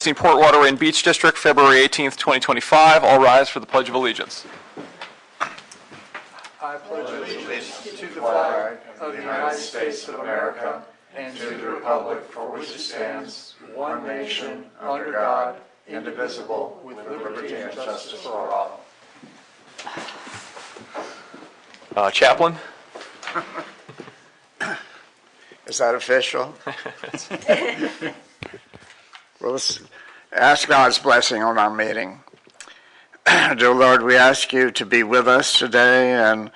Port Waterway and Beach District, February 18th, 2025. All rise for the Pledge of Allegiance. I pledge allegiance to the flag of the United States of America and to the republic for which it stands, one nation, under God, indivisible, with liberty and justice for all. Chaplain? Is that official? Well, let's ask God's blessing on our meeting. Dear Lord, we ask you to be with us today and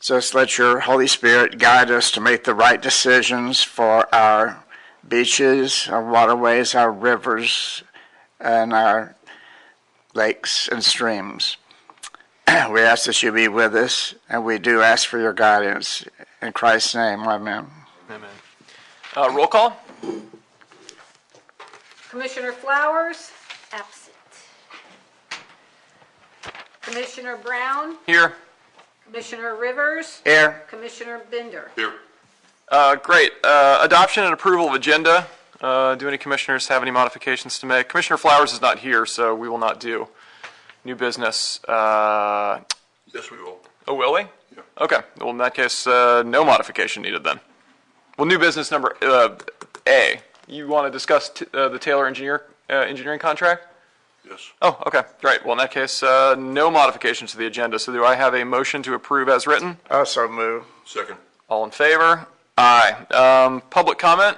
just let your Holy Spirit guide us to make the right decisions for our beaches, our waterways, our rivers, and our lakes and streams. We ask that you be with us, and we do ask for your guidance. In Christ's name, amen. Amen. Roll call. Commissioner Flowers, absent. Commissioner Brown, Here. Commissioner Rivers, Here. Commissioner Bender. Here. Great. Adoption and approval of agenda. Do any commissioners have any modifications to make? Commissioner Flowers is not here, so we will not do new business. Yes, we will. Oh, will we? Yeah. Okay. Well, in that case, no modification needed then. Well, new business number A. You want to discuss the Taylor engineering contract? Yes. Oh, okay. Great. Well, in that case, no modifications to the agenda. So do I have a motion to approve as written? Also move. Second. All in favor? Aye. Public comment?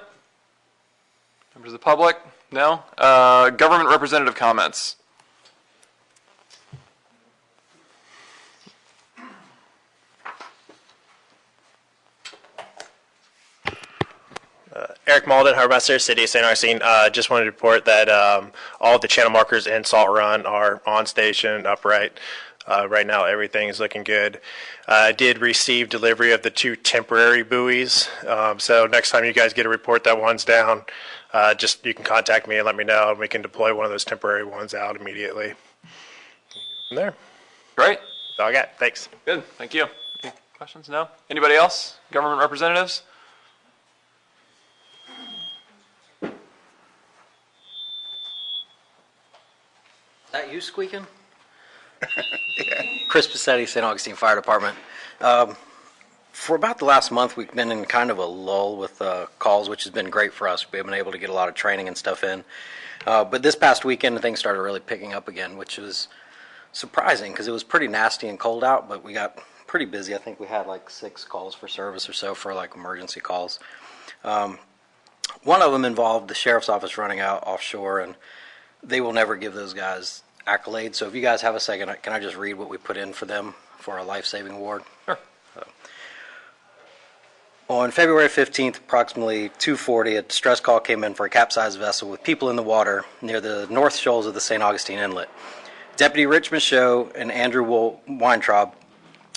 Members of the public? No? Government representative comments? Eric Malden, Harbor Master, City of St. Augustine. Just wanted to report that all of the channel markers in Salt Run are on station, upright. Right now, everything is looking good. I did receive delivery of the 2 temporary buoys. So next time you guys get a report that one's down, just you can contact me and let me know, and we can deploy one of those temporary ones out immediately. From there. Great. That's all I got. Thanks. Good. Thank you. Any questions? No? Anybody else? Government representatives? Is that you squeaking? Chris Passetti, St. Augustine Fire Department. For about the last month, we've been in kind of a lull with calls, which has been great for us. We've been able to get a lot of training and stuff in. But this past weekend, things started really picking up again, which was surprising because it was pretty nasty and cold out, but we got pretty busy. I think we had like 6 calls for service or so for like emergency calls. One of them involved the sheriff's office running out offshore, and they will never give those guys accolades. So if you guys have a second, can I just read what we put in for them for a life-saving award? Sure. On February 15th, approximately 2:40, a distress call came in for a capsized vessel with people in the water near the north shoals of the St. Augustine Inlet. Deputy Rich Michaud and Andrew Weintraub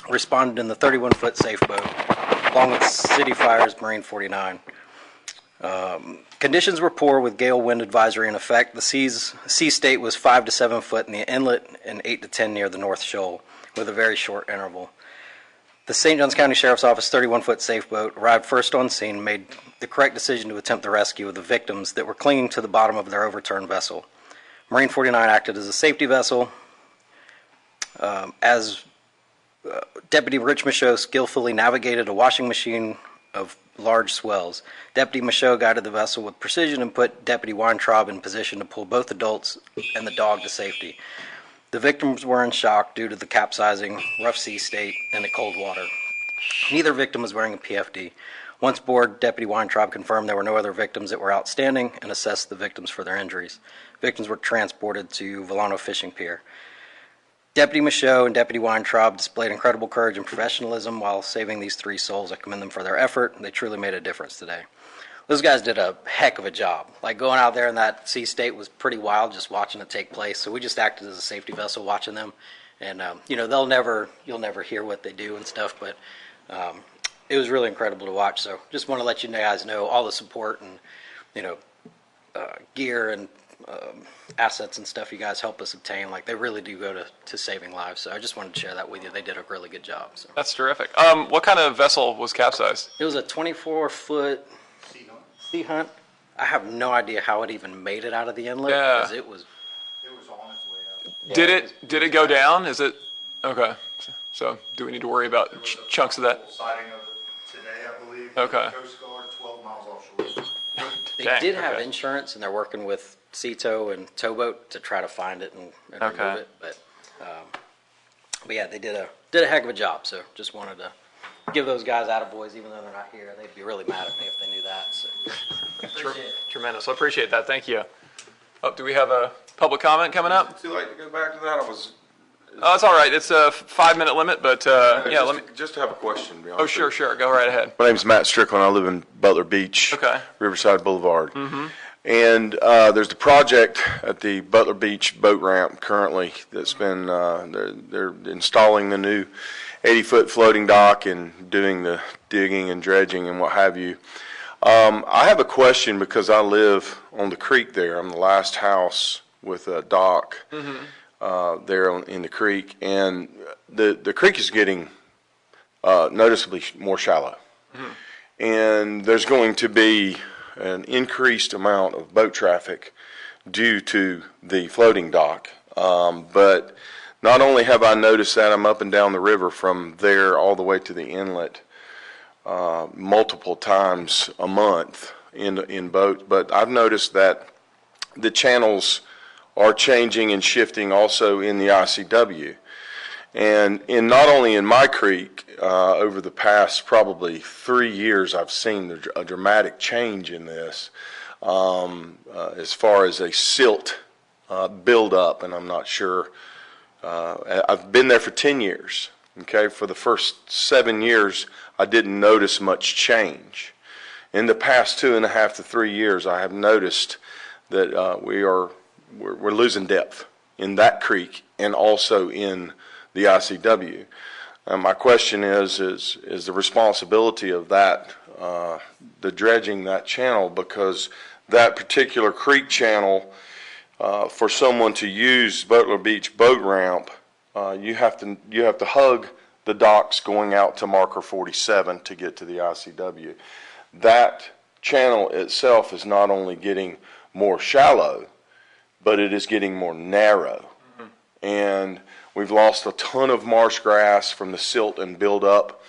responded in the 31-foot safe boat, along with City Fire's Marine 49. Conditions were poor with gale wind advisory in effect. The sea state was 5 to 7 foot in the inlet and 8 to 10 near the North Shoal, with a very short interval. The St. Johns County Sheriff's Office 31-foot safe boat arrived first on scene and made the correct decision to attempt the rescue of the victims that were clinging to the bottom of their overturned vessel. Marine 49 acted as a safety vessel. Deputy Rich Michaud skillfully navigated a washing machine of large swells. Deputy Michaud guided the vessel with precision and put Deputy Weintraub in position to pull both adults and the dog to safety. The victims were in shock due to the capsizing, rough sea state, and the cold water. Neither victim was wearing a PFD. Once aboard, Deputy Weintraub confirmed there were no other victims that were outstanding and assessed the victims for their injuries. Victims were transported to Volano Fishing Pier. Deputy Michaud and Deputy Weintraub displayed incredible courage and professionalism while saving these 3 souls. I commend them for their effort. They truly made a difference today. Those guys did a heck of a job. Like going out there in that sea state was pretty wild just watching it take place. So we just acted as a safety vessel watching them. And, you'll never hear what they do and stuff, but it was really incredible to watch. So just want to let you guys know all the support and, gear and assets and stuff you guys help us obtain. Like they really do go to saving lives. So I just wanted to share that with you. They did a really good job. So. That's terrific. What kind of vessel was capsized? It was a 24-foot Sea Hunt. I have no idea how it even made it out of the inlet. Yeah. 'Cause it was. Did it go down? Is it, okay. So do we need to worry about chunks of that? Sighting of it today, I believe. Okay. Coast Guard, 12 miles offshore. They Dang, did have okay. insurance, and they're working with Ceto and Towboat to try to find it and remove Okay. it. But yeah, they did a heck of a job. So just wanted to give those guys attaboys, even though they're not here. They'd be really mad at me if they knew that. So appreciate it. Tremendous. I appreciate that. Thank you. Oh, do we have a public comment coming up? Too late to go back to that. I was. Oh, it's all right. It's a 5-minute limit, but yeah, let me. Just have a question. to be Oh, honest sure, with sure. Go right ahead. you. My name's Matt Strickland. I live in Butler Beach. Okay. Riverside Boulevard. Mm-hmm. And there's the project at the Butler Beach boat ramp currently that's been, they're installing the new 80-foot floating dock and doing the digging and dredging and what have you. I have a question because I live on the creek there. I'm the last house with a dock there in the creek. And the creek is getting noticeably more shallow. And there's going to be an increased amount of boat traffic due to the floating dock. But not only have I noticed that, I'm up and down the river from there all the way to the inlet multiple times a month in boats, but I've noticed that the channels are changing and shifting also in the ICW. And not only in my creek, over the past probably 3 years, I've seen a dramatic change in this as far as a silt buildup, and I'm not sure. I've been there for 10 years. Okay, for the first 7 years, I didn't notice much change. In the past 2.5 to 3 years, I have noticed that we're losing depth in that creek and also in the ICW. My question is the responsibility of that, the dredging that channel, because that particular creek channel, for someone to use Butler Beach boat ramp, you have to hug the docks going out to marker 47 to get to the ICW. That channel itself is not only getting more shallow, but it is getting more narrow. And we've lost a ton of marsh grass from the silt and buildup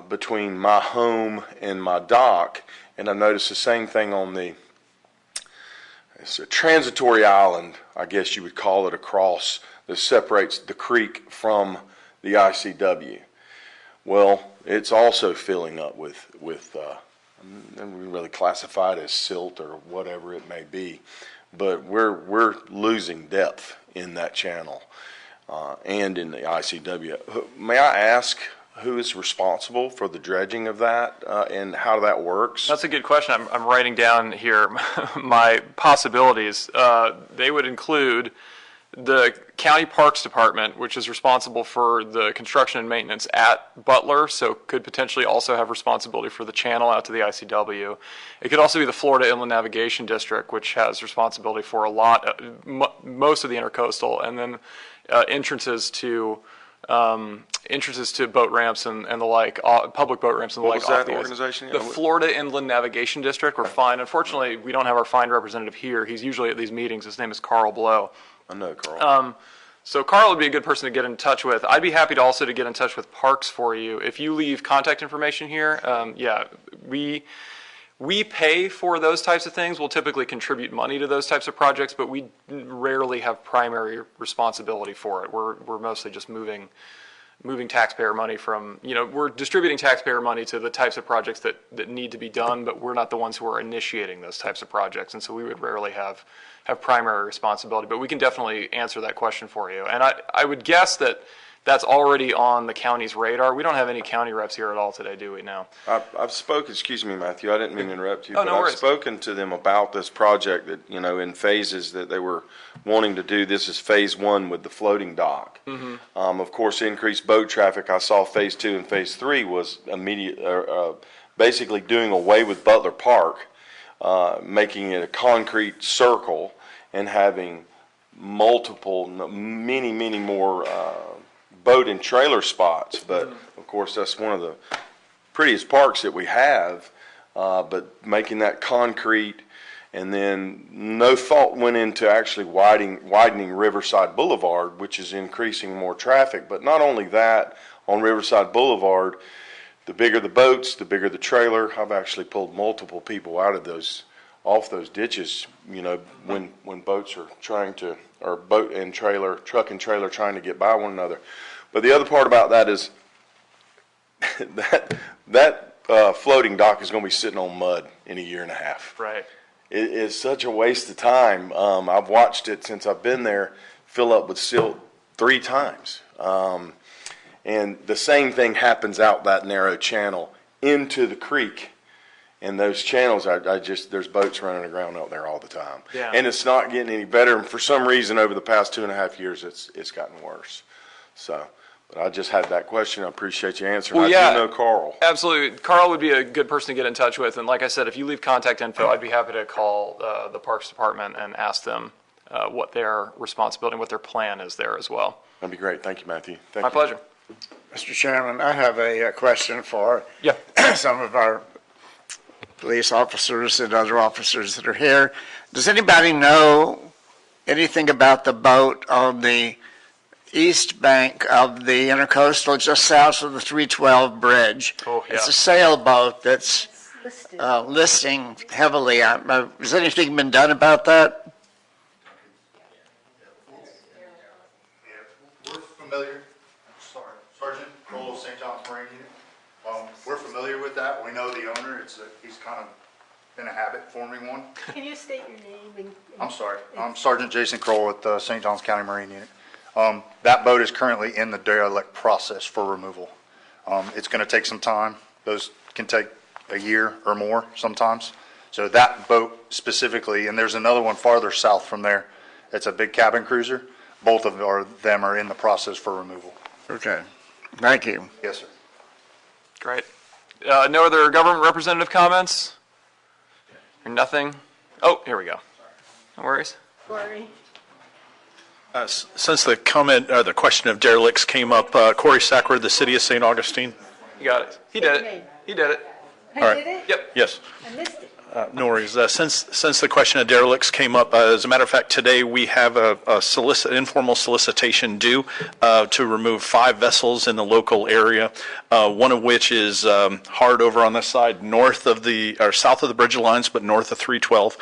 between my home and my dock. And I noticed the same thing on it's a transitory island, I guess you would call it, across that separates the creek from the ICW. Well, it's also filling up with and we really classify it as silt or whatever it may be, but we're losing depth in that channel and in the ICW. May I ask who is responsible for the dredging of that and how that works? That's a good question. I'm writing down here my possibilities. They would include the County Parks Department, which is responsible for the construction and maintenance at Butler, so could potentially also have responsibility for the channel out to the ICW. It could also be the Florida Inland Navigation District, which has responsibility for a lot, most of the intercoastal, and then entrances to boat ramps and the like, public boat ramps and the What like. was off that the organization? The Florida Inland Navigation District. We're fine. Unfortunately, we don't have our fine representative here. He's usually at these meetings. His name is Carl Blow. I know, Carl. So Carl would be a good person to get in touch with. I'd be happy to also to get in touch with Parks for you. If you leave contact information here, yeah, we pay for those types of things. We'll typically contribute money to those types of projects, but we rarely have primary responsibility for it. We're mostly just moving taxpayer money from, we're distributing taxpayer money to the types of projects that need to be done, but we're not the ones who are initiating those types of projects, and so we would rarely have primary responsibility, but we can definitely answer that question for you. And I would guess that that's already on the county's radar. We don't have any county reps here at all today, do we now? I've spoken, excuse me, Matthew, I didn't mean to interrupt you, Oh, but no I've worries. spoken to them about this project that, in phases that they were wanting to do. This is phase 1 with the floating dock. Of course, increased boat traffic. I saw phase 2 and phase 3 was basically doing away with Butler Park, making it a concrete circle and having many more boat and trailer spots. But of course, that's one of the prettiest parks that we have. But making that concrete And then no thought went into actually widening Riverside Boulevard, which is increasing more traffic. But not only that, on Riverside Boulevard, the bigger the boats, the bigger the trailer. I've actually pulled multiple people out of off those ditches, when boats are trying to, or boat and trailer, truck and trailer trying to get by one another. But the other part about that is that floating dock is going to be sitting on mud in a year and a half. Right. It is such a waste of time. I've watched it since I've been there fill up with silt 3 times. And the same thing happens out that narrow channel into the creek. And those channels, there's boats running aground out there all the time. Yeah. And it's not getting any better. And for some reason, over the past 2.5 years, it's gotten worse. So, but I just had that question. I appreciate you answering. Well, I yeah. do know Carl. Absolutely. Carl would be a good person to get in touch with. And like I said, if you leave contact info, I'd be happy to call the Parks Department and ask them what their responsibility and what their plan is there as well. That'd be great. Thank you, Matthew. Thank My you. pleasure. Mr. Chairman, I have a question for Yeah. some of our police officers and other officers that are here. Does anybody know anything about the boat on the east bank of the Intercoastal, just south of the 312 bridge? Oh, yeah. It's a sailboat that's listing heavily. Has anything been done about that? We're familiar, Sergeant Cole of St. John's Marine Unit. We're familiar with that. We know the owner. He's kind of in a habit forming one. Can you state your name? I'm sorry. I'm Sergeant Jason Kroll with the St. John's County Marine Unit. That boat is currently in the derelict process for removal. It's going to take some time. Those can take a year or more sometimes. So that boat specifically, and there's another one farther south from there. It's a big cabin cruiser. Both of them are in the process for removal. Okay, thank you. Yes, sir. Great. No other government representative comments? Or nothing? Oh, here we go. No worries. Corey? Since the comment, or the question of derelicts came up, Corey Sackler, the city of St. Augustine. You got it. He did it. He did it. I All right. did it? Yep. Yes. I missed it. No worries. Since the question of derelicts came up, as a matter of fact, today we have a informal solicitation due to remove 5 vessels in the local area. One of which is hard over on this side, south of the bridge lines, but north of 312.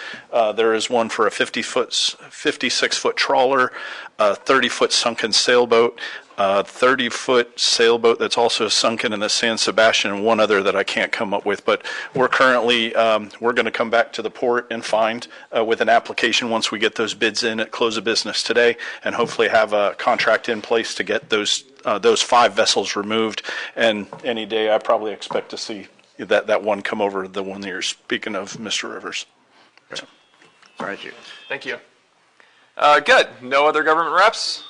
There is one for a 56-foot trawler, a 30-foot sunken sailboat, 30-foot sailboat that's also sunken in the San Sebastian, and one other that I can't come up with. But we're currently, we're going to come back to the port and find with an application once we get those bids in at close of business today, and hopefully have a contract in place to get those 5 vessels removed. And any day I probably expect to see that one come over, the one that you're speaking of, Mr. Rivers. So. Thank you. Thank you. Good. No other government reps?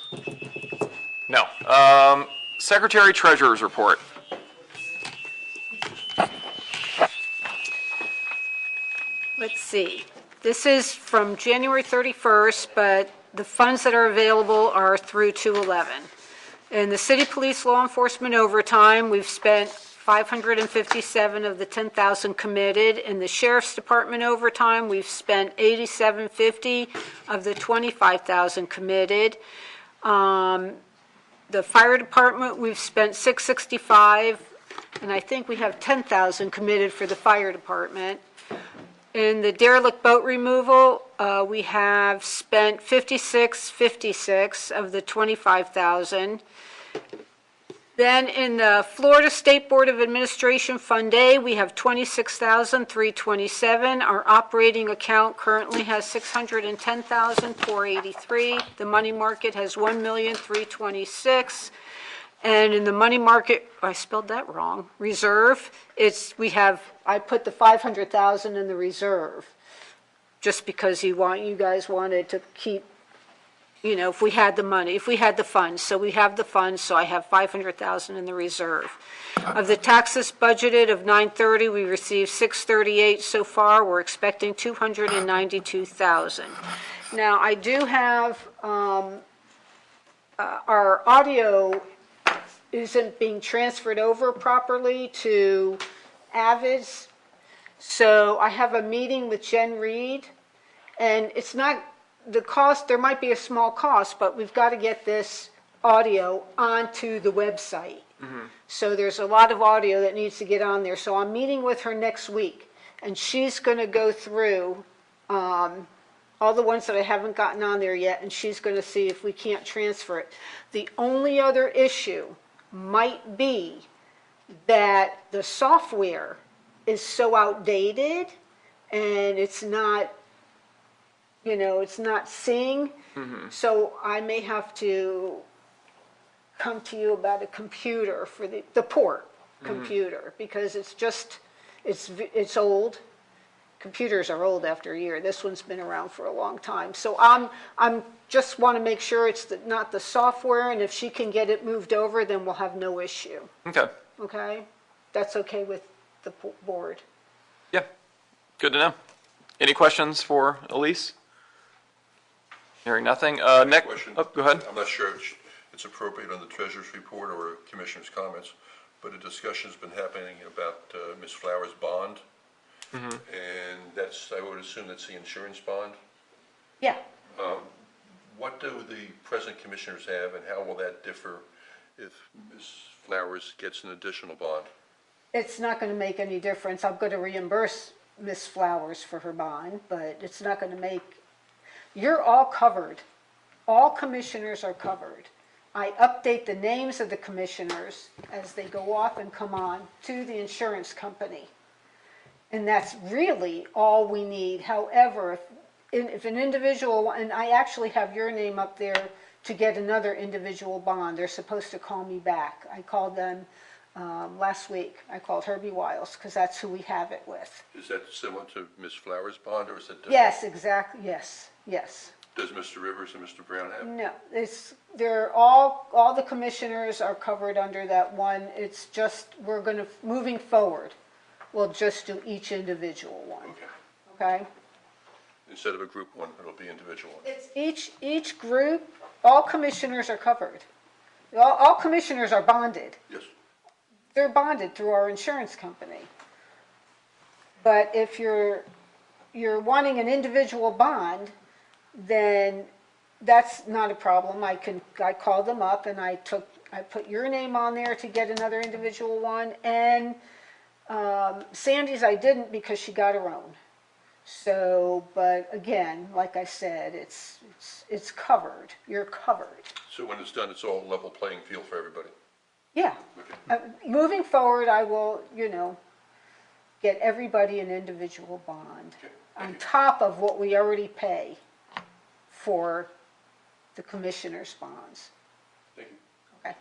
No. Secretary Treasurer's report. Let's see. This is from January 31st, but the funds that are available are through 2/11. In the city police law enforcement overtime, we've spent 557 of the 10,000 committed. In the sheriff's department overtime, we've spent 8750 of the 25,000 committed. The fire department, we've spent 665, and I think we have 10,000 committed for the fire department. In the derelict boat removal, we have spent 5656 of the 25,000. Then in the Florida State Board of Administration Fund A, we have 26,327. Our operating account currently has 610,483. The money market has 1,326,000. And in the money market, I spelled that wrong, reserve, I put the 500,000 in the reserve, just because you guys wanted to keep, if we had the money, if we had the funds. So we have the funds, so I have 500,000 in the reserve. Of the taxes budgeted of 930, we received 638 so far. We're expecting 292,000. Now, I do have, our audio isn't being transferred over properly to Avids. So I have a meeting with Jen Reed And it's not, the cost, there might be a small cost, but we've got to get this audio onto the website. So there's a lot of audio that needs to get on there. So I'm meeting with her next week, and she's going to go through all the ones that I haven't gotten on there yet, and she's going to see if we can't transfer it. The only other issue might be that the software is so outdated, and it's not, it's not syncing. So I may have to come to you about a computer for the port computer, because it's just, it's old. Computers are old after a year. This one's been around for a long time. So I'm just want to make sure it's not the software, and if she can get it moved over, then we'll have no issue. Okay. Okay? That's okay with the board. Yeah. Good to know. Any questions for Elise? Hearing nothing. Next. Question. Oh, go ahead. I'm not sure it's appropriate on the treasurer's report or commissioner's comments, but a discussion's been happening about Ms. Flowers' bond. And that's, I would assume that's the insurance bond. Yeah. What do the present commissioners have, and how will that differ if Ms. Flowers gets an additional bond? It's not going to make any difference. I'm going to reimburse Ms. Flowers for her bond, but it's not going to make, you're all covered. All commissioners are covered. I update the names of the commissioners as they go off and come on to the insurance company. And that's really all we need. However, if an individual, and I actually have your name up there to get another individual bond, they're supposed to call me back. I called them last week. I called Herbie Wiles, because that's who we have it with. Is that similar to Ms. Flowers' bond, or is that different? Yes, exactly, yes. Does Mr. Rivers and Mr. Brown have? No, they're all the commissioners are covered under that one. It's just, we're going to, moving forward, we'll just do each individual one. Okay? Instead of a group one, it'll be individual one. It's each group, all commissioners are covered. All commissioners are bonded. Yes. They're bonded through our insurance company. But if you're wanting an individual bond, then that's not a problem. I called them up and I put your name on there to get another individual one, and Sandy's I didn't, because she got her own. So, but again, like I said, it's covered. You're covered. So when it's done, it's all level playing field for everybody? Yeah. Moving forward, I will, get everybody an individual bond on top of what we already pay for the commissioner's bonds. Thank you. Okay.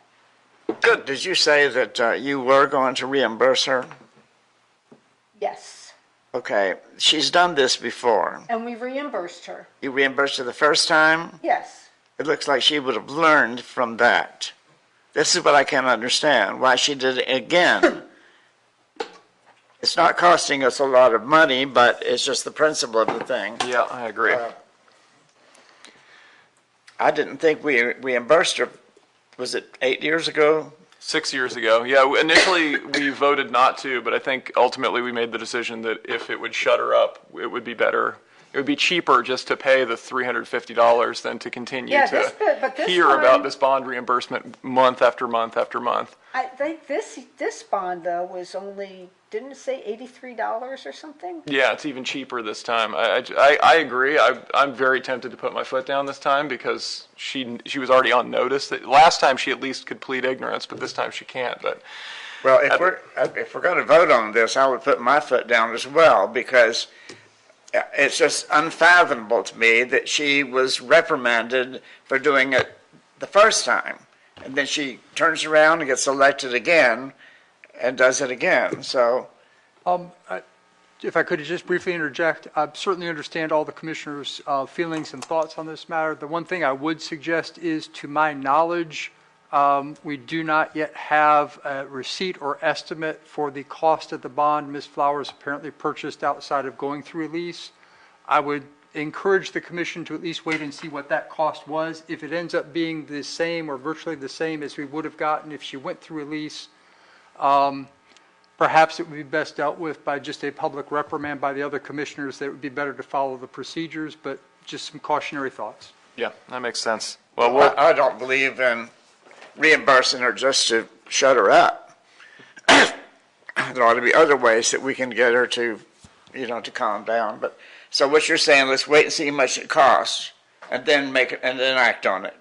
Good. Did you say that you were going to reimburse her? Yes. Okay, she's done this before. And we reimbursed her. You reimbursed her the first time? Yes. It looks like she would have learned from that. This is what I can't understand, why she did it again. It's not costing us a lot of money, but it's just the principle of the thing. Yeah, I agree. I didn't think we reimbursed her, was it 8 years ago? 6 years ago. Yeah, initially we voted not to, but I think ultimately we made the decision that if it would shut her up, it would be better. It would be cheaper just to pay the $350 than to continue to hear about this bond reimbursement month after month after month. I think this bond, though, was only, didn't it say $83 or something? Yeah, it's even cheaper this time. I agree. I'm very tempted to put my foot down this time, because she was already on notice. That last time she at least could plead ignorance, but this time she can't. But well, if we're going to vote on this, I would put my foot down as well, because it's just unfathomable to me that she was reprimanded for doing it the first time, and then she turns around and gets elected again and does it again. So, if I could just briefly interject, I certainly understand all the commissioners' feelings and thoughts on this matter. The one thing I would suggest is, to my knowledge, we do not yet have a receipt or estimate for the cost of the bond Ms. Flowers apparently purchased outside of going through a lease. I would encourage the commission to at least wait and see what that cost was. If it ends up being the same or virtually the same as we would have gotten if she went through a lease, perhaps it would be best dealt with by just a public reprimand by the other commissioners, that it would be better to follow the procedures, but just some cautionary thoughts. Yeah, that makes sense. Well, I don't believe in reimbursing her just to shut her up. There ought to be other ways that we can get her to, to calm down. But so what you're saying, let's wait and see how much it costs, and then act on it.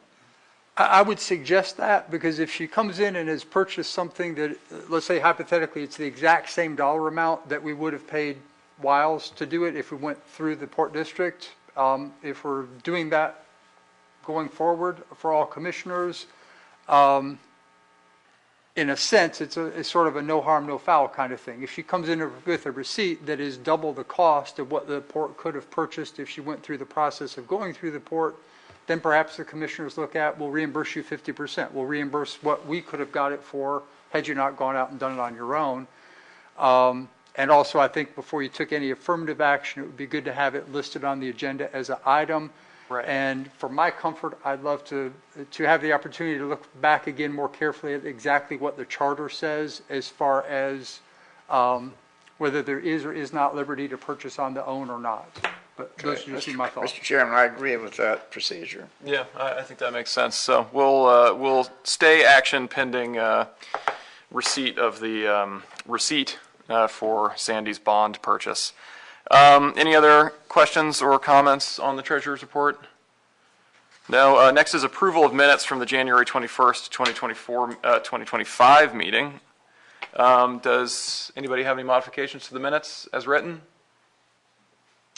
I would suggest that, because if she comes in and has purchased something that, let's say hypothetically, it's the exact same dollar amount that we would have paid Wiles to do it if we went through the Port District, if we're doing that going forward for all commissioners, in a sense, it's sort of a no harm, no foul kind of thing. If she comes in with a receipt that is double the cost of what the port could have purchased if she went through the process of going through the port, then perhaps the commissioners look at, we'll reimburse you 50%. We'll reimburse what we could have got it for had you not gone out and done it on your own. And also, I think before you took any affirmative action, it would be good to have it listed on the agenda as an item. Right. And for my comfort, I'd love to have the opportunity to look back again more carefully at exactly what the charter says as far as whether there is or is not liberty to purchase on the own or not. But those are just my thoughts. Mr. Chairman, I agree with that procedure. yeah, I think that makes sense. So we'll stay action pending receipt of the receipt for Sandy's bond purchase. Any other questions or comments on the treasurer's report? No. Next is approval of minutes from the January 21st, 2025 meeting. Does anybody have any modifications to the minutes as written?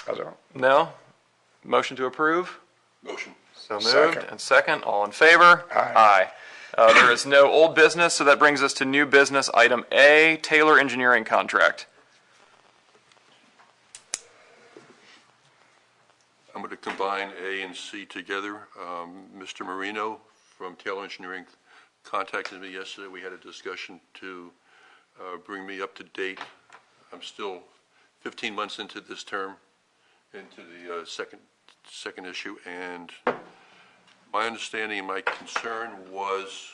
I don't. No? Motion to approve? Motion. So moved. Second. And second, all in favor? Aye. There is no old business, so that brings us to new business. Item A, Taylor Engineering Contract. I'm going to combine A and C together. Mr. Marino from Taylor Engineering contacted me yesterday. We had a discussion to bring me up to date. I'm still 15 months into this term, into the second issue, and my understanding and my concern was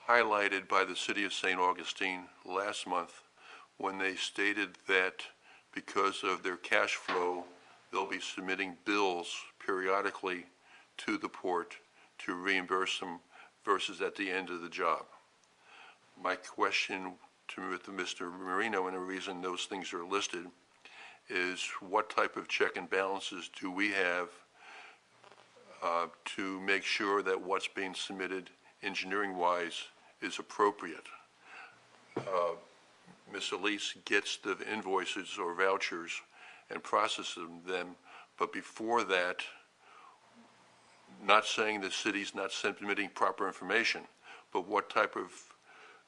highlighted by the City of St. Augustine last month when they stated that because of their cash flow, they'll be submitting bills periodically to the port to reimburse them versus at the end of the job. My question with Mr. Marino, and the reason those things are listed, is what type of check and balances do we have to make sure that what's being submitted engineering-wise is appropriate? Ms. Elise gets the invoices or vouchers and processes them, but before that, not saying the city's not submitting proper information, but what type of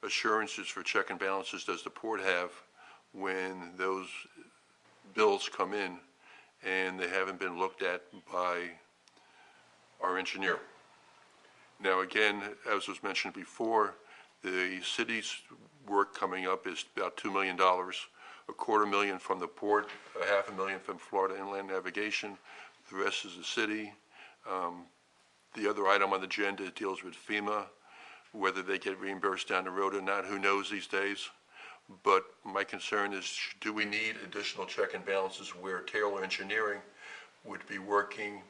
assurances for check and balances does the port have when those bills come in and they haven't been looked at by our engineer? Now, again, as was mentioned before, the city's work coming up is about $2 million, $250,000 from the port, $500,000 from Florida Inland Navigation. The rest is the city. The other item on the agenda deals with FEMA. Whether they get reimbursed down the road or not, who knows these days. But my concern is, do we need additional check and balances where Taylor Engineering would be working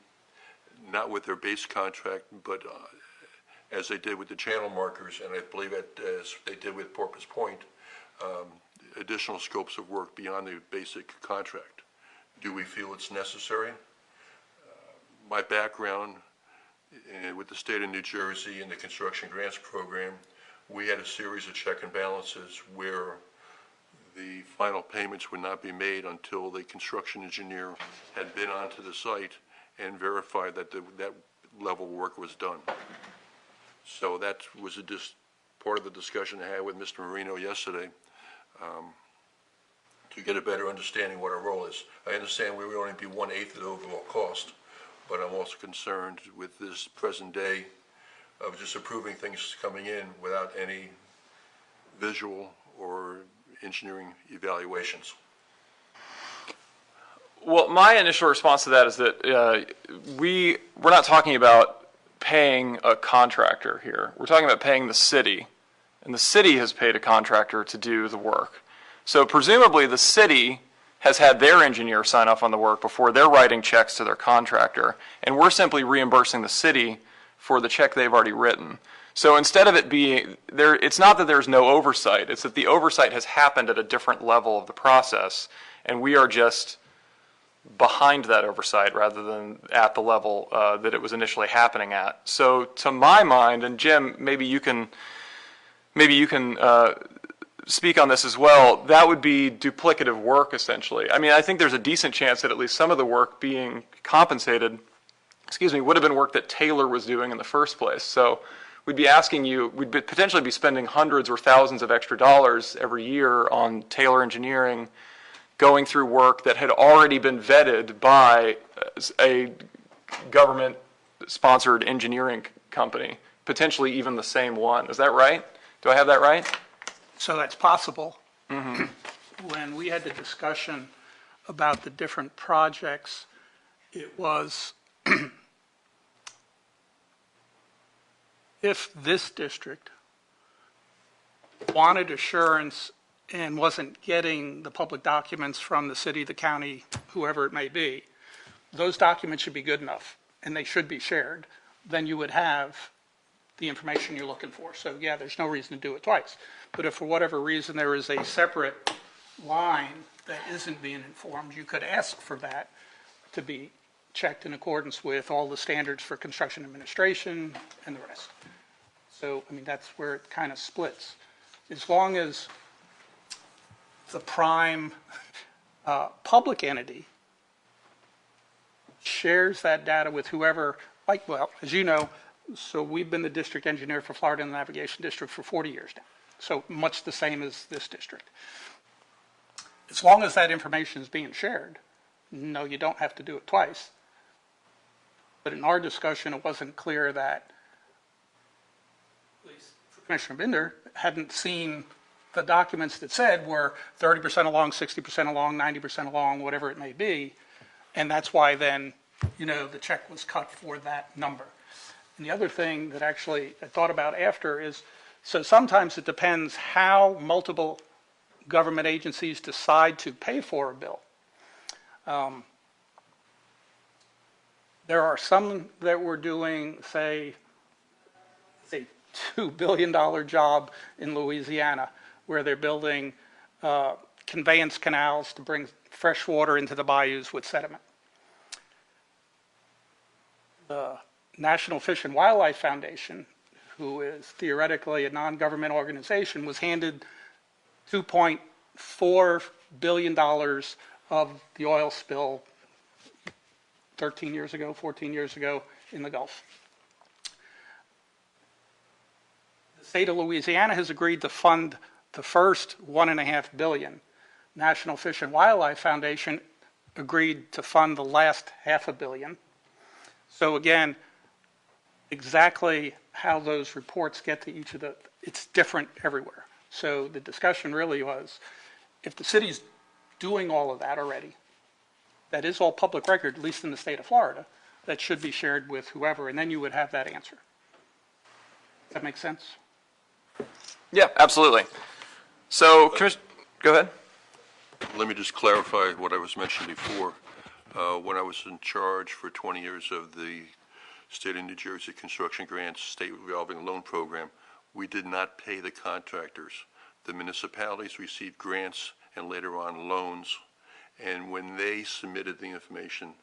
not with their base contract, but as they did with the channel markers, and I believe that as they did with Porpoise Point, additional scopes of work beyond the basic contract. Do we feel it's necessary? My background with the state of New Jersey and the construction grants program, we had a series of check and balances where the final payments would not be made until the construction engineer had been onto the site and verified that that level of work was done. So that was part of the discussion I had with Mr. Marino yesterday, to get a better understanding what our role is. I understand we would only be 1/8 of the overall cost, but I'm also concerned with this present day of just approving things coming in without any visual or engineering evaluations. Well, my initial response to that is that we're not talking about paying a contractor here. We're talking about paying the city and the city has paid a contractor to do the work. So presumably the city has had their engineer sign off on the work before they're writing checks to their contractor, and we're simply reimbursing the city for the check they've already written. So instead of it being there, it's not that there's no oversight, it's that the oversight has happened at a different level of the process, and we are just behind that oversight rather than at the level that it was initially happening at. So to my mind, and Jim, maybe you can speak on this as well, that would be duplicative work essentially. I mean, I think there's a decent chance that at least some of the work being compensated, would have been work that Taylor was doing in the first place. So we'd be asking you, potentially be spending hundreds or thousands of extra dollars every year on Taylor Engineering, going through work that had already been vetted by a government-sponsored engineering company, potentially even the same one. Is that right? Do I have that right? So that's possible. When we had the discussion about the different projects, it was if this district wanted assurance and wasn't getting the public documents from the city, the county, whoever it may be, those documents should be good enough and they should be shared. Then you would have the information you're looking for. So yeah, there's no reason to do it twice. But if for whatever reason there is a separate line that isn't being informed, you could ask for that to be checked in accordance with all the standards for construction administration and the rest. So, I mean, that's where it kind of splits. As long as the prime public entity shares that data with whoever, like, well, as you know, so we've been the district engineer for Florida Navigation District for 40 years now. So much the same as this district. As long as that information is being shared, no, you don't have to do it twice. But in our discussion, it wasn't clear that, at least Commissioner Binder hadn't seen the documents that said we're 30% along, 60% along, 90% along, whatever it may be. And that's why then, you know, the check was cut for that number. And the other thing that actually I thought about after is, so sometimes it depends how multiple government agencies decide to pay for a bill. There are some that were doing, say, a $2 billion job in Louisiana where they're building conveyance canals to bring fresh water into the bayous with sediment. The National Fish and Wildlife Foundation, who is theoretically a non-government organization, was handed $2.4 billion of the oil spill 13 years ago, 14 years ago in the Gulf. The state of Louisiana has agreed to fund the first $1.5 billion. National Fish and Wildlife Foundation agreed to fund the last $500 million. So again, exactly how those reports get to each of the, it's different everywhere. So the discussion really was, if the city's doing all of that already, that is all public record, at least in the state of Florida, that should be shared with whoever, and then you would have that answer. Does that make sense? Yeah, absolutely. So, go ahead. Let me just clarify what I was mentioning before. When I was in charge for 20 years of the State of New Jersey Construction Grants State Revolving Loan Program, we did not pay the contractors. The municipalities received grants and later on loans, and when they submitted the information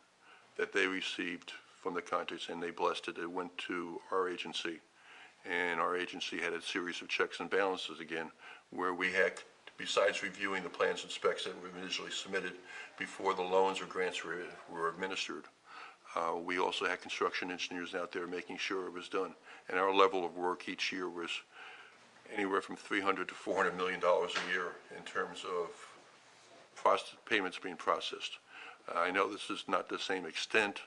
that they received from the contractors and they blessed it, it went to our agency. And our agency had a series of checks and balances again, where we had, besides reviewing the plans and specs that were initially submitted before the loans or grants were administered, we also had construction engineers out there making sure it was done. And our level of work each year was anywhere from $300 to $400 million a year in terms of payments being processed. I know this is not the same extent,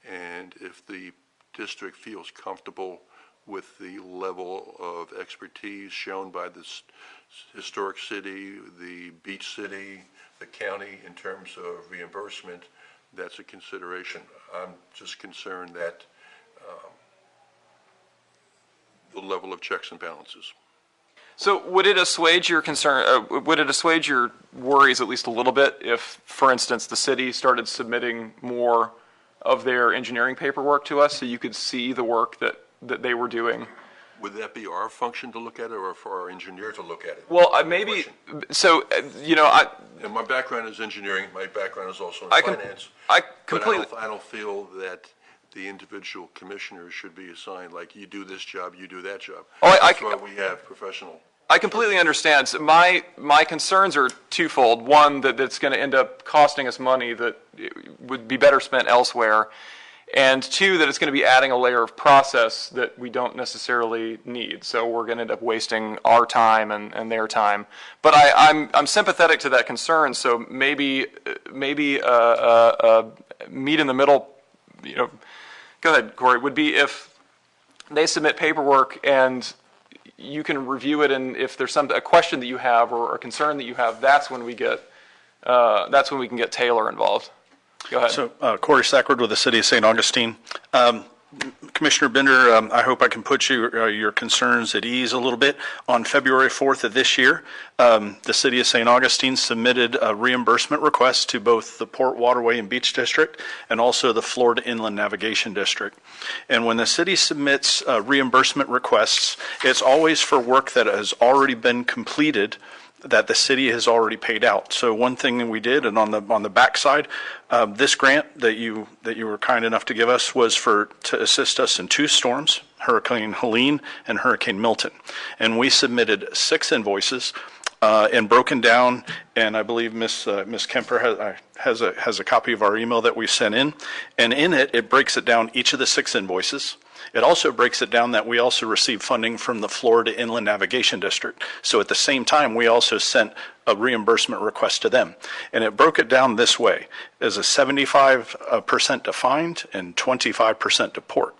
and if the district feels comfortable with the level of expertise shown by this historic city, the beach city, the county in terms of reimbursement, that's a consideration. I'm just concerned that the level of checks and balances. So would it assuage your concern, would it assuage your worries at least a little bit if, for instance, the city started submitting more of their engineering paperwork to us so you could see the work that they were doing? Would that be our function to look at it or for our engineer to look at it? Well, maybe, so, And my background is engineering, my background is also in I finance. completely, But I don't feel that the individual commissioners should be assigned, like, you do this job, you do that job. Oh, That's why we have professional. I completely understand. So my concerns are twofold. One, that it's going to end up costing us money that would be better spent elsewhere. And two, that it's going to be adding a layer of process that we don't necessarily need. So we're going to end up wasting our time and their time. But I'm sympathetic to that concern. So maybe meet in the middle, go ahead, Corey, would be if they submit paperwork and you can review it, and if there's a question that you have or a concern that you have, that's when we can get Taylor involved. Go ahead. So Corey Sackford with the City of St. Augustine. Commissioner Bender, I hope I can put your concerns at ease a little bit. On February 4th of this year, the City of St. Augustine submitted a reimbursement request to both the Port Waterway and Beach District and also the Florida Inland Navigation District. And when the city submits reimbursement requests, it's always for work that has already been completed that the city has already paid out. So one thing that we did, and on the backside, this grant that you were kind enough to give us was to assist us in 2 storms, Hurricane Helene and Hurricane Milton, and we submitted 6 invoices and broken down. And I believe Ms. Kemper has a copy of our email that we sent in, and in it breaks it down each of the 6 invoices. It also breaks it down that we also received funding from the Florida Inland Navigation District. So at the same time, we also sent a reimbursement request to them. And it broke it down this way, as a 75% to find and 25% to port.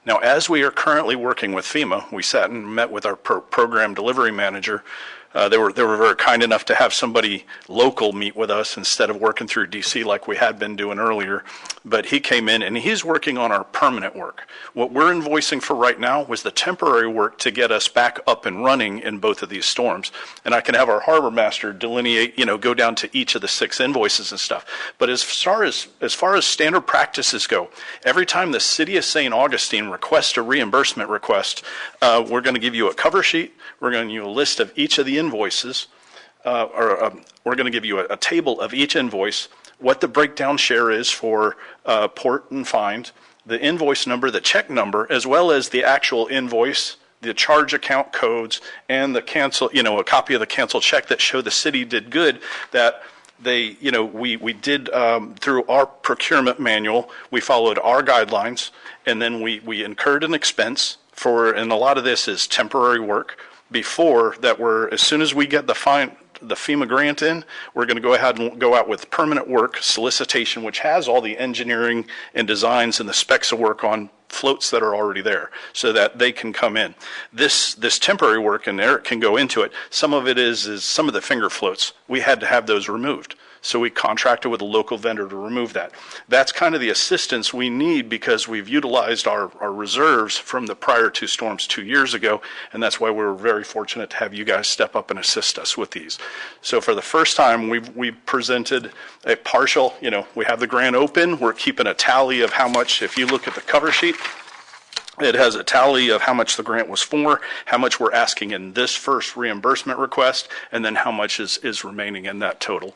Now, as we are currently working with FEMA, we sat and met with our program delivery manager. They were very kind enough to have somebody local meet with us instead of working through DC like we had been doing earlier. But he came in and he's working on our permanent work. What we're invoicing for right now was the temporary work to get us back up and running in both of these storms. And I can have our harbor master delineate, go down to each of the 6 invoices and stuff. But as far as standard practices go, every time the City of St. Augustine requests a reimbursement request, we're going to give you a cover sheet. We're going to give you a list of each of the invoices, we're going to give you a table of each invoice, what the breakdown share is for port and find, the invoice number, the check number, as well as the actual invoice, the charge account codes, and the cancel, a copy of the canceled check that show the city did good, that they, we did through our procurement manual, we followed our guidelines, and then we incurred an expense and a lot of this is temporary work. Before that, as soon as we get the FEMA grant in, we're going to go ahead and go out with permanent work solicitation, which has all the engineering and designs and the specs of work on floats that are already there so that they can come in. This temporary work, and Eric can go into it, some of it is some of the finger floats. We had to have those removed. So we contracted with a local vendor to remove that. That's kind of the assistance we need because we've utilized our reserves from the prior 2 storms 2 years ago, and that's why we were very fortunate to have you guys step up and assist us with these. So for the first time, we presented a partial, we have the grant open. We're keeping a tally of how much, if you look at the cover sheet, it has a tally of how much the grant was for, how much we're asking in this first reimbursement request, and then how much is remaining in that total.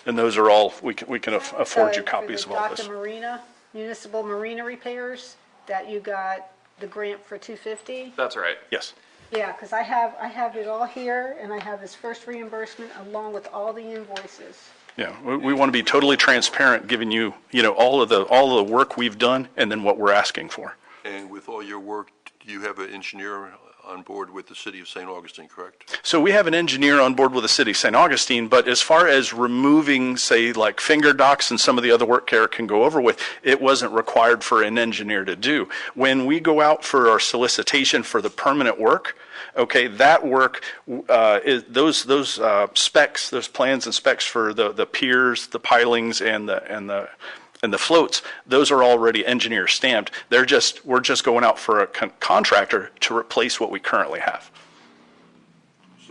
And those are all, we can afford you copies of all this. For the Marina, municipal marina repairs, that you got the grant for $250? That's right. Yes. Yeah, because I have it all here, and I have his first reimbursement along with all the invoices. Yeah, we want to be totally transparent, giving you, all of the work we've done and then what we're asking for. And with all your work, you have an engineer on board with the City of St. Augustine, correct? So we have an engineer on board with the City of St. Augustine, but as far as removing, say, like finger docks and some of the other work Eric can go over with, it wasn't required for an engineer to do. When we go out for our solicitation for the permanent work, okay, that work, those specs, those plans and specs for the piers, the pilings, and the floats, those are already engineer stamped. We're just going out for a contractor to replace what we currently have.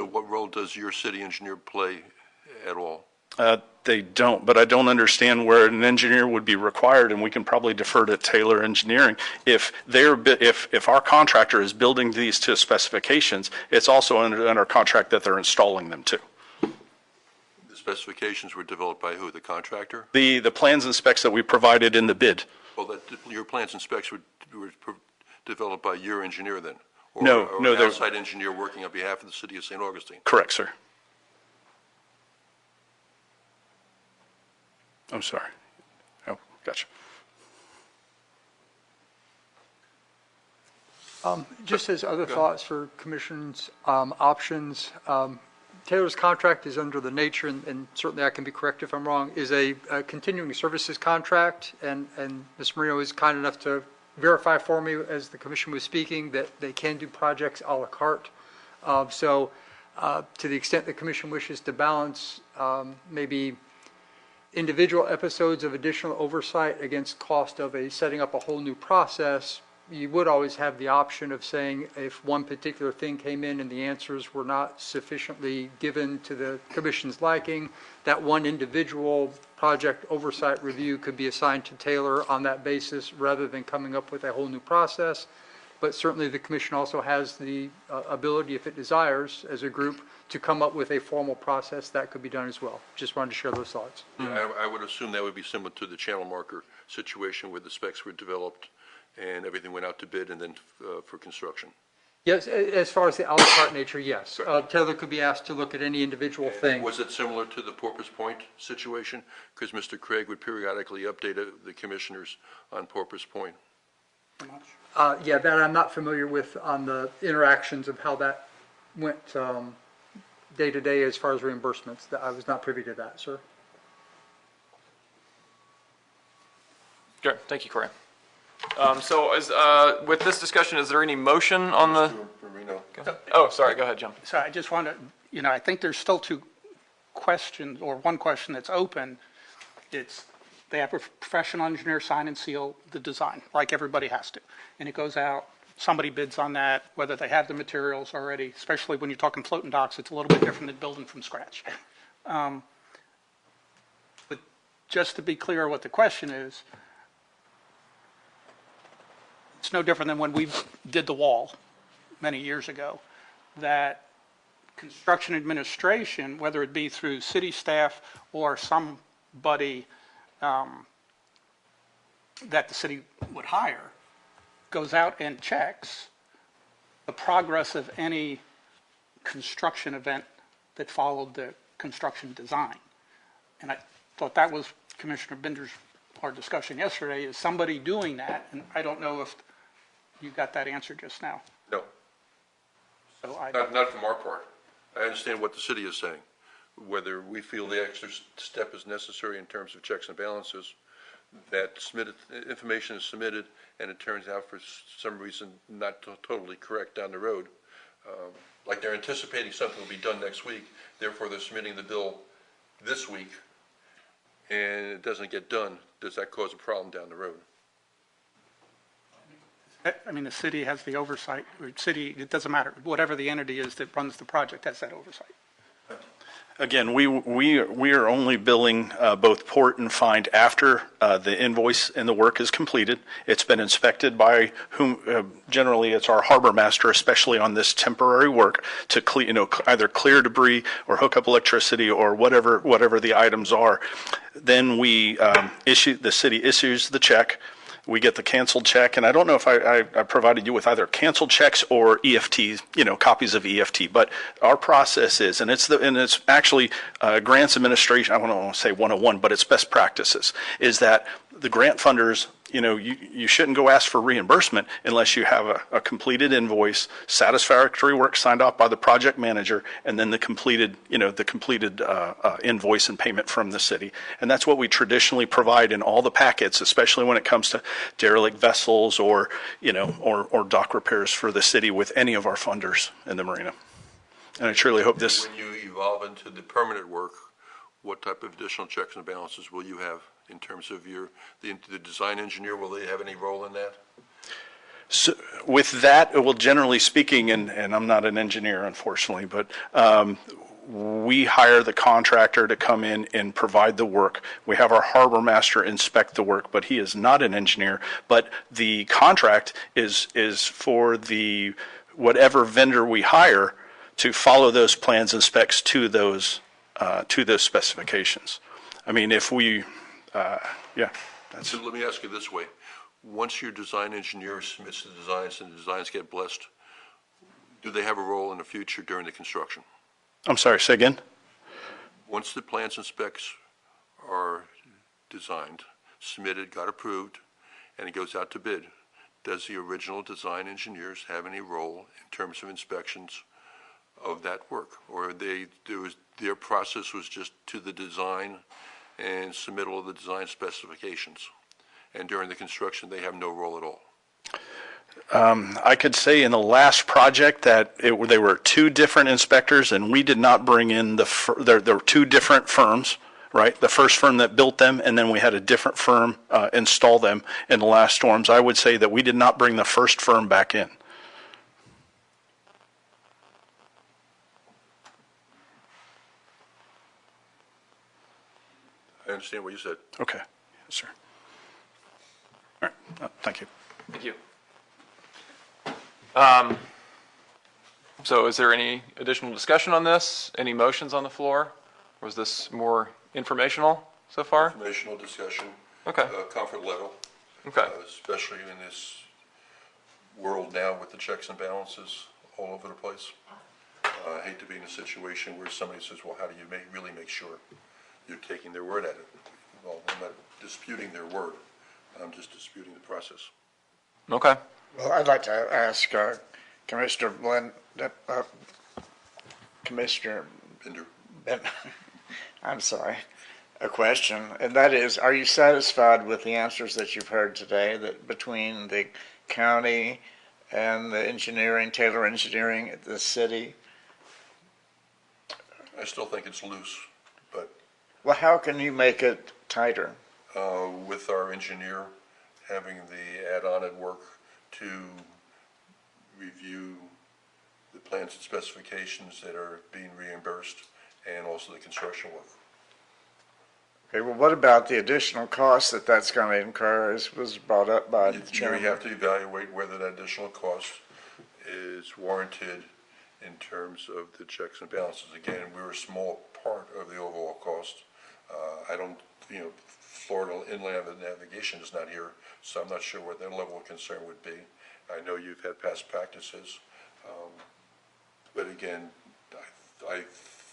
So what role does your city engineer play at all? They don't, but I don't understand where an engineer would be required, and we can probably defer to Taylor Engineering. If our contractor is building these to specifications, it's also under contract that they're installing them to. The specifications were developed by who, the contractor? The plans and specs that we provided in the bid. Well, your plans and specs were developed by your engineer then? No, Or no, an they're- outside engineer working on behalf of the city of St. Augustine? Correct, sir. I'm sorry. Oh, gotcha. Just as other thoughts for commission's options, Taylor's contract is under the nature, and certainly I can be correct if I'm wrong, is a continuing services contract, and Ms. Marino is kind enough to verify for me as the commission was speaking that they can do projects a la carte. So to the extent the commission wishes to balance maybe individual episodes of additional oversight against cost of setting up a whole new process, you would always have the option of saying if one particular thing came in and the answers were not sufficiently given to the commission's liking, that one individual project oversight review could be assigned to Taylor on that basis rather than coming up with a whole new process. But certainly the commission also has the ability, if it desires, as a group, to come up with a formal process that could be done as well. Just wanted to share those thoughts. I would assume that would be similar to the channel marker situation where the specs were developed and everything went out to bid and then for construction. Yes, as far as the a la carte nature, yes. Taylor could be asked to look at any individual thing. Was it similar to the Porpoise Point situation? Because Mr. Craig would periodically update the commissioners on Porpoise Point. Yeah, that I'm not familiar with on the interactions of how that went day to day as far as reimbursements. I was not privy to that, sir. Good, thank you, Corey. So with this discussion, is there any motion on the? Marino. Oh, sorry, go ahead, Jim. So I just want to, I think there's still two questions, or one question that's open. It's, they have a professional engineer sign and seal the design, like everybody has to. And it goes out, somebody bids on that, whether they have the materials already, especially when you're talking floating docks, it's a little bit different than building from scratch. But just to be clear what the question is, it's no different than when we did the wall many years ago, that construction administration, whether it be through city staff or somebody that the city would hire, goes out and checks the progress of any construction event that followed the construction design. And I thought that was Commissioner Binder's, our discussion yesterday, is somebody doing that, and I don't know if you got that answer just now. No, So not from our part. I understand what the city is saying. Whether we feel the extra step is necessary in terms of checks and balances, that information is submitted and it turns out for some reason not totally correct down the road. Like they're anticipating something will be done next week, therefore they're submitting the bill this week and it doesn't get done. Does that cause a problem down the road? I mean, the city has the oversight, or city, it doesn't matter, whatever the entity is that runs the project has that oversight. Again, we are only billing both port and find after the invoice and the work is completed. It's been inspected by whom, generally it's our harbor master, especially on this temporary work, to either clear debris or hook up electricity or whatever the items are. Then we the city issues the check. We get the canceled check, and I don't know if I provided you with either canceled checks or EFTs, copies of EFT. But our process is, and it's actually grants administration. I don't want to say 101, but it's best practices. Is that the grant funders, you shouldn't go ask for reimbursement unless you have a completed invoice, satisfactory work signed off by the project manager, and then the completed invoice and payment from the city. And that's what we traditionally provide in all the packets, especially when it comes to derelict vessels or dock repairs for the city with any of our funders in the marina. And I truly hope this. When you evolve into the permanent work, what type of additional checks and balances will you have in terms of the design engineer? Will they have any role in that? So with that, well, generally speaking, and I'm not an engineer, unfortunately, but we hire the contractor to come in and provide the work. We have our harbor master inspect the work, but he is not an engineer. But the contract is for the whatever vendor we hire to follow those plans and specs to those specifications. I mean, if we, yeah, that's. So let me ask you this way. Once your design engineer submits the designs and the designs get blessed, do they have a role in the future during the construction? I'm sorry, say again? Once the plans and specs are designed, submitted, got approved, and it goes out to bid, does the original design engineers have any role in terms of inspections of that work? Or their process was just to the design and submittal of the design specifications? And during the construction, they have no role at all? I could say in the last project that there were two different inspectors, and we did not bring in there were two different firms, right? The first firm that built them, and then we had a different firm install them in the last storms. I would say that we did not bring the first firm back in. I understand what you said. Okay, yes, sir. All right, thank you. Thank you. So is there any additional discussion on this? Any motions on the floor? Or was this more informational so far? Informational discussion. Okay. Comfort level. Okay. Especially in this world now with the checks and balances all over the place. I hate to be in a situation where somebody says, well, how do you really make sure you're taking their word at it? Well, I'm not disputing their word. I'm just disputing the process. Okay. Well, I'd like to ask Commissioner Commissioner Binder. I'm sorry, a question, and that is, are you satisfied with the answers that you've heard today, that between the county and the engineering, Taylor Engineering, the city? I still think it's loose, but Well, how can you make it tighter? with our engineer having the add-on work to review the plans and specifications that are being reimbursed and also the construction work. Okay, well, what about the additional cost that that's going to incur, as was brought up by the You chairman? have to evaluate whether that additional cost is warranted in terms of the checks and balances. Again, we're a small part of the overall cost. I don't, Florida Inland Navigation is not here, so I'm not sure what their level of concern would be. I know you've had past practices, but again, I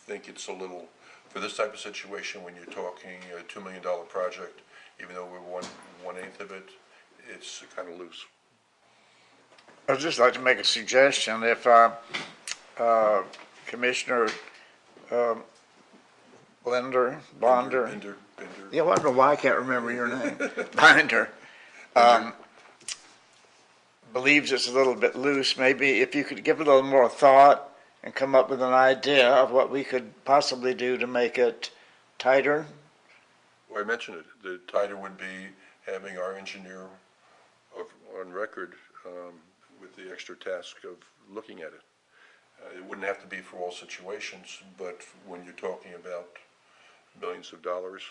think it's a little, for this type of situation, when you're talking a $2 million project, even though we're one-eighth of it, it's kind of loose. I'd just like to make a suggestion. If Commissioner Bonder, Binder. yeah, I don't know why I can't remember your name, Binder, believes it's a little bit loose, maybe if you could give it a little more thought and come up with an idea of what we could possibly do to make it tighter. Well, I mentioned it. The tighter would be having our engineer on record with the extra task of looking at it. It wouldn't have to be for all situations, but when you're talking about millions of dollars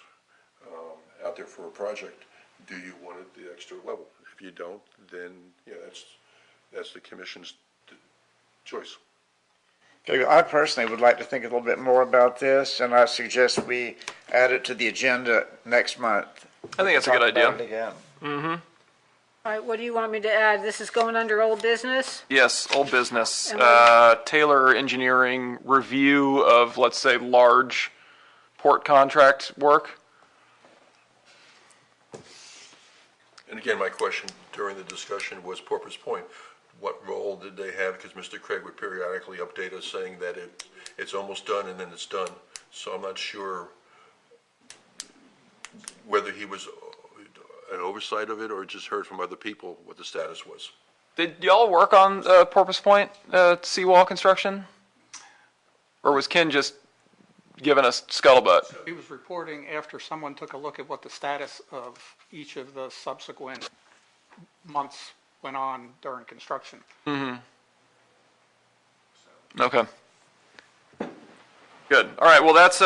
out there for a project, do you want it the extra level? If you don't, then that's the commission's choice. Okay, I personally would like to think a little bit more about this, and I suggest we add it to the agenda next month. I think that's a good idea. Talk about it again. Mm-hmm. All right, what do you want me to add? This is going under old business? Yes, old business. And Taylor Engineering review of, let's say, large port contract work. And again, my question during the discussion was Porpoise Point. What role did they have? Because Mr. Craig would periodically update us saying that it's almost done and then it's done. So I'm not sure whether he was an oversight of it or just heard from other people what the status was. Did y'all work on Porpoise Point seawall construction? Or was Ken just giving us scuttlebutt? He was reporting after someone took a look at what the status of each of the subsequent months' went on during construction. Okay. Good. All right. Well, that's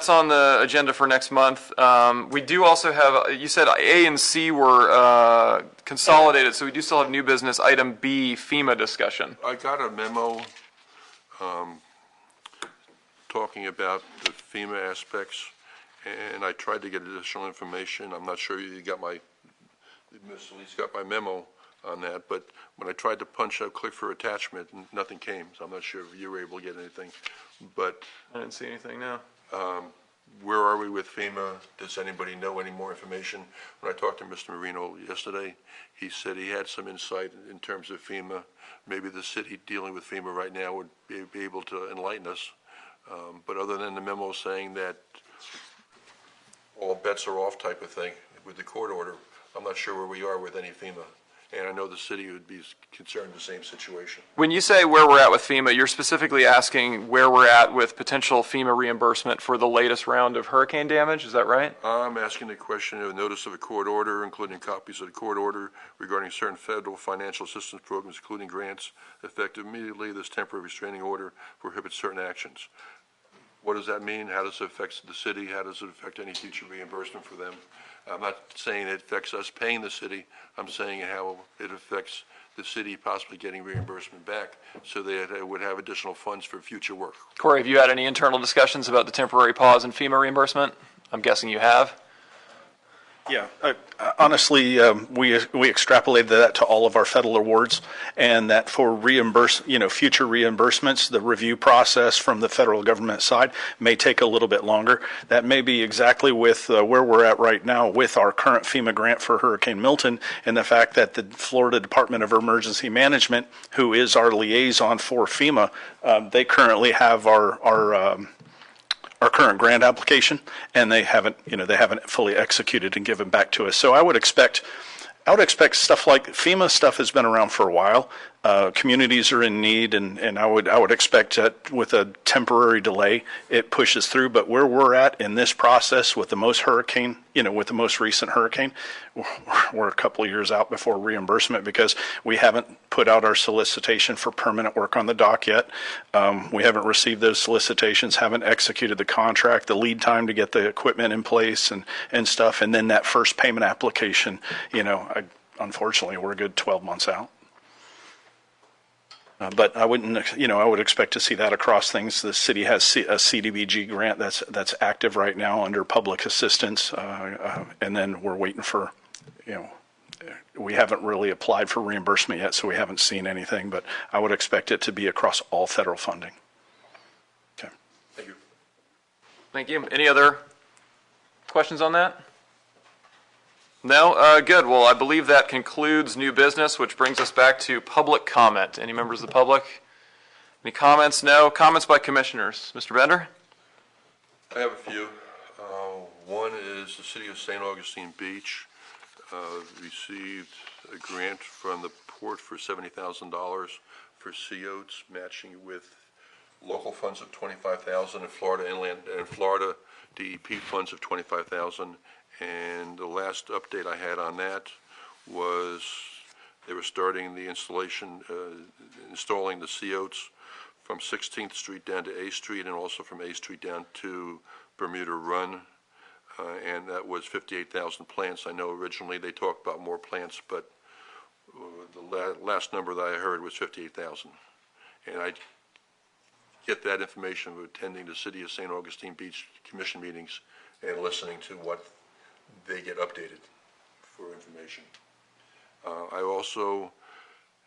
on the agenda for next month. We do also have, you said A and C were consolidated, so we do still have new business. Item B, FEMA discussion. I got a memo talking about the FEMA aspects, and I tried to get additional information. I'm not sure you got Ms. Elise got my memo on that, but when I tried to click for attachment, nothing came, so I'm not sure if you were able to get anything. But I didn't see anything now. where are we with FEMA? Does anybody know any more information? When I talked to Mr. Marino yesterday, he said he had some insight in terms of FEMA. Maybe the city dealing with FEMA right now would be able to enlighten us. But other than the memo saying that all bets are off type of thing with the court order, I'm not sure where we are with any FEMA. And I know the city would be concerned the same situation. When you say where we're at with FEMA, you're specifically asking where we're at with potential FEMA reimbursement for the latest round of hurricane damage, is that right? I'm asking the question of notice of a court order, including copies of the court order regarding certain federal financial assistance programs, including grants, effective immediately. This temporary restraining order prohibits certain actions. What does that mean? How does it affect the city? How does it affect any future reimbursement for them? I'm not saying it affects us paying the city. I'm saying how it affects the city possibly getting reimbursement back so that it would have additional funds for future work. Corey, have you had any internal discussions about the temporary pause in FEMA reimbursement? I'm guessing you have. Yeah, honestly, we extrapolated that to all of our federal awards, and that for future reimbursements, the review process from the federal government side may take a little bit longer. That may be exactly with where we're at right now with our current FEMA grant for Hurricane Milton, and the fact that the Florida Department of Emergency Management, who is our liaison for FEMA, they currently have our current grant application, and they haven't fully executed and given back to us. So I would expect stuff like FEMA stuff has been around for a while. Communities are in need, and I would expect that with a temporary delay, it pushes through. But where we're at in this process with the most recent hurricane, we're a couple of years out before reimbursement because we haven't put out our solicitation for permanent work on the dock yet. We haven't received those solicitations, haven't executed the contract, the lead time to get the equipment in place and stuff, and then that first payment application. Unfortunately, we're a good 12 months out. But I would expect to see that across things. The city has a CDBG grant that's active right now under public assistance, and then we're waiting for, we haven't really applied for reimbursement yet, so we haven't seen anything, but I would expect it to be across all federal funding. Okay. Thank you. Thank you. Any other questions on that? No? Good. Well, I believe that concludes new business, which brings us back to public comment. Any members of the public? Any comments? No? Comments by commissioners. Mr. Bender? I have a few. One is the city of St. Augustine Beach received a grant from the port for $70,000 for COs, matching with local funds of $25,000 and Florida Inland and Florida DEP funds of $25,000. And the last update I had on that was they were starting the installing the COs from 16th Street down to A Street and also from A Street down to Bermuda Run. And that was 58,000 plants. I know originally they talked about more plants, but the last number that I heard was 58,000. And I get that information from attending the City of St. Augustine Beach Commission meetings and listening to what they get updated for information. I also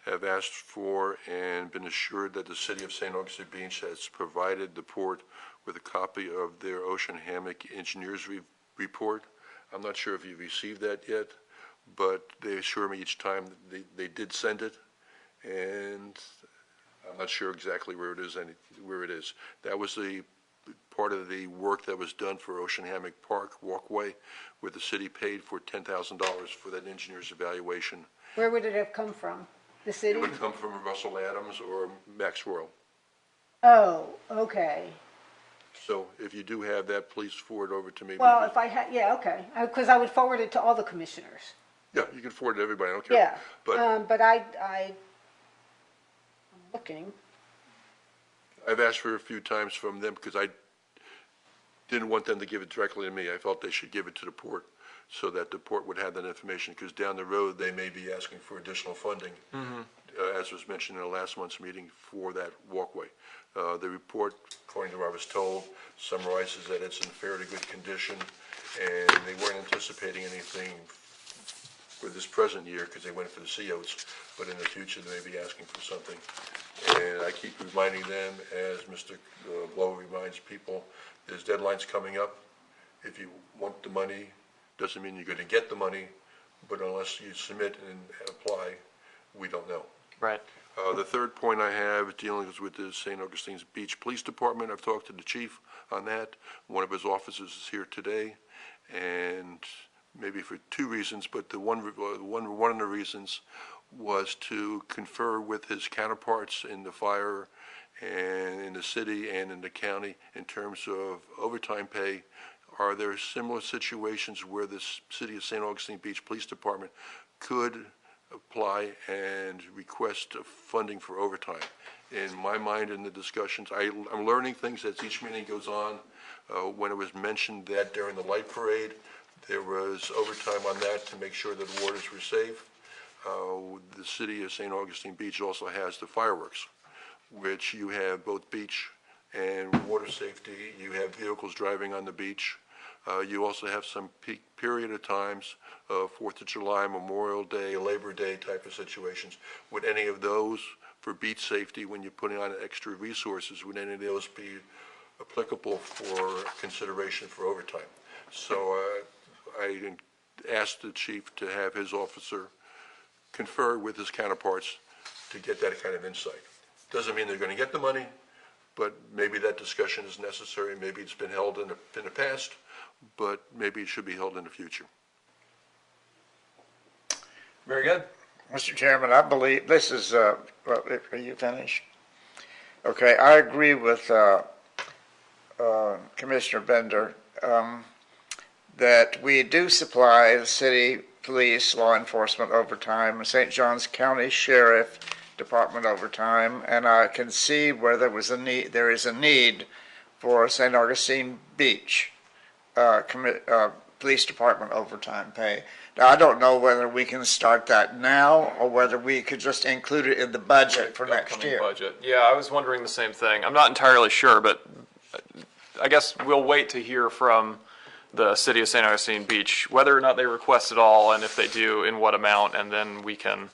have asked for and been assured that the City of St. Augustine Beach has provided the port with a copy of their ocean hammock engineers report. I'm not sure if you've received that yet, but they assure me each time they did send it, and I'm not sure exactly where it is. That was the part of the work that was done for Ocean Hammock Park walkway, where the city paid for $10,000 for that engineer's evaluation. Where would it have come from? The city? It would come from Russell Adams or Max Royal. Oh, okay. So if you do have that, please forward over to me. Well, if I had, yeah, okay, because I would forward it to all the commissioners. Yeah, you can forward it to everybody, I don't care. Yeah, But but I'm looking. I've asked for a few times from them because I didn't want them to give it directly to me. I felt they should give it to the port so that the port would have that information, because down the road, they may be asking for additional funding, as was mentioned in the last month's meeting, for that walkway. The report, according to what I was told, summarizes that it's in fairly good condition, and they weren't anticipating anything for this present year because they went for the COs, but in the future, they may be asking for something. And I keep reminding them, as Mr. Blow reminds people, there's deadlines coming up. If you want the money, doesn't mean you're going to get the money, but unless you submit and apply, we don't know. Right. The third point I have is dealing with the St. Augustine's Beach Police Department. I've talked to the chief on that. One of his officers is here today, and maybe for two reasons, but one of the reasons was to confer with his counterparts in the fire and in the city and in the county in terms of overtime pay. Are there similar situations where the City of St. Augustine Beach Police Department could apply and request funding for overtime? In my mind, in the discussions, I'm learning things as each meeting goes on. When it was mentioned that during the light parade, there was overtime on that to make sure that waters were safe. The City of St. Augustine Beach also has the fireworks, which you have both beach and water safety. You have vehicles driving on the beach. You also have some peak period of times, 4th of July, Memorial Day, Labor Day type of situations. Would any of those, for beach safety, when you're putting on extra resources, would any of those be applicable for consideration for overtime? So I asked the chief to have his officer confer with his counterparts to get that kind of insight. Doesn't mean they're going to get the money, but maybe that discussion is necessary. Maybe it's been held in the past, but maybe it should be held in the future. Very good. Mr. Chairman, I believe this is, are you finished? Okay, I agree with Commissioner Bender that we do supply the city police, law enforcement overtime, St. Johns County Sheriff Department overtime, and I can see where there is a need for St. Augustine Beach Police Department overtime pay. Now, I don't know whether we can start that now or whether we could just include it in the budget for next Upcoming year. budget. Yeah, I was wondering the same thing. I'm not entirely sure, but I guess we'll wait to hear from the City of St. Augustine Beach, whether or not they request it all, and if they do, in what amount, and then we can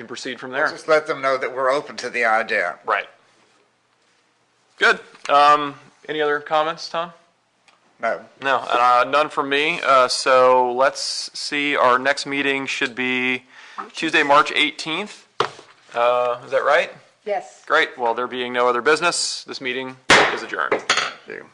proceed from there. Just let them know that we're open to the idea. Right. Good. Any other comments, Tom? No. No, none from me. So let's see, our next meeting should be Tuesday, March 18th. Is that right? Yes. Great. Well, there being no other business, this meeting is adjourned. Thank you.